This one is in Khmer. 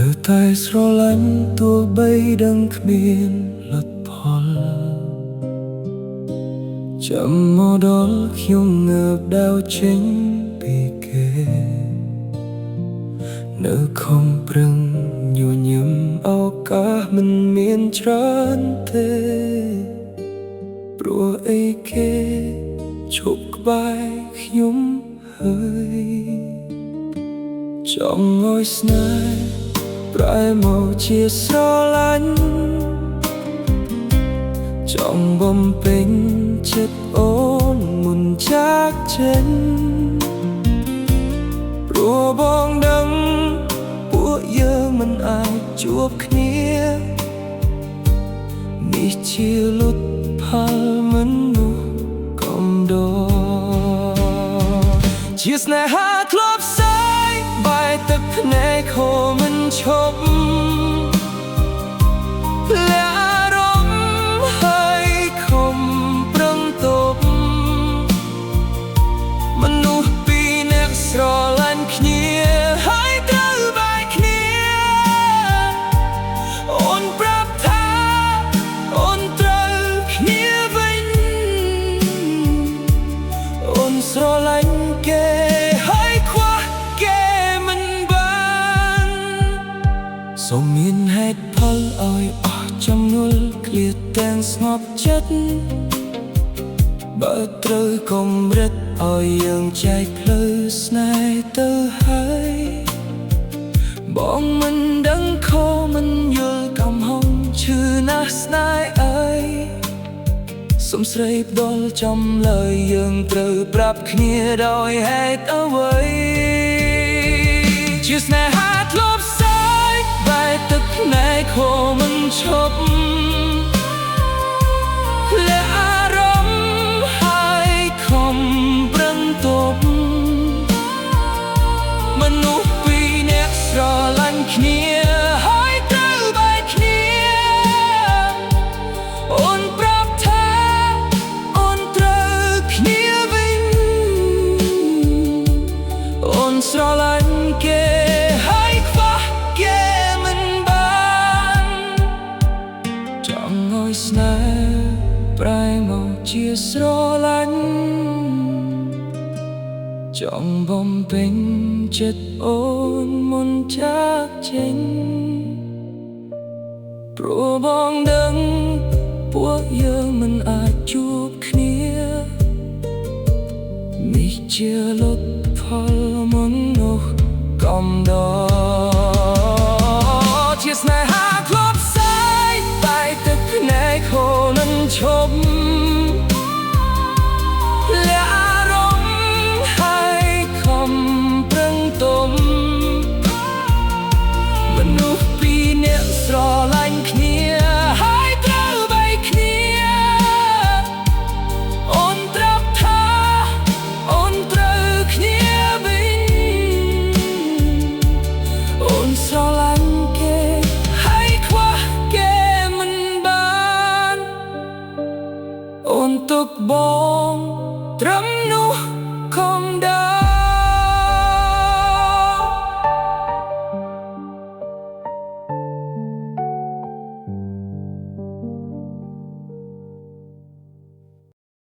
នៅតែស្រឡាញ់ទោះបីដឹងគ្មានលទ្ធផលចាំមកដល់ខ្ញុំងើបដាវចេញពីគេនៅខំប្រឹងញញឹមឱកាសមិនមានច្រើនទេព្រោះអីគេជប់ក្បែរខ្ញុំហើយចង់ឲ្យស្នេហ៍ប្រែមកជាស្រឡាញ់ចង់បំពេញចិត្តអូនមុនចាកចេញព្រោះបងដឹងពួកយើងមិនអាចជួបគ្នានេះជាលទ្ធផលមនុស្សកំដរជាស្នេហាធ្លាប់សាយបែកទឹកភ្នែកខំមិនឈប់លះអារម្មណ៍ហើយខំប្រឹងទប់មនុស្សពីរនាក់ស្រឡាញ់គ្នាហើយត្រូវបែកគ្នាអូនប្រាប់ថាអូនត្រូវគ្នាវិញអូនស្រឡាញ់គេហើយខ្វះគេមិនបានសូមមានហេតុផលឲ្យអស់ចំនួនឃ្លាតទាំងស្ងប់ចិត្តបើត្រូវកម្រិតឲ្យយើងចែកផ្លូវស្នេហ៍ទៅហើយបងមិនដឹងខុសមិនយល់កំហុសឈឺណាស់ស្នេហ៍អើយសុំស្រីផ្ដល់ចំលើយយើងត្រូវប្រាប់គ្នាដោយហេតុអ្វីជាស្នេហាធ្លាប់សាយបែកទឹកភ្នែកខំមិនឈប់លះអារម្មណ៍ហើយខំប្រឹងទប់មនុស្សពីរនាក់ស្រឡាញ់គ្នាហើយត្រូវបែកគ្នាអូនប្រាប់ថាអូនត្រូវគ្នាវិញអូនស្រឡាញ់គេហើយខ្វះគេមិនបានចង់ឲ្យស្នេហ៍ប្រែមកជាស្រឡាញ់ចង់បំពេញចិត្តអូនមុនចាកចេញព្រោះបងដឹងពួកយើងមិនអាចជួបគ្នានេះជាលទ្ធផលមនុស្សកំដរ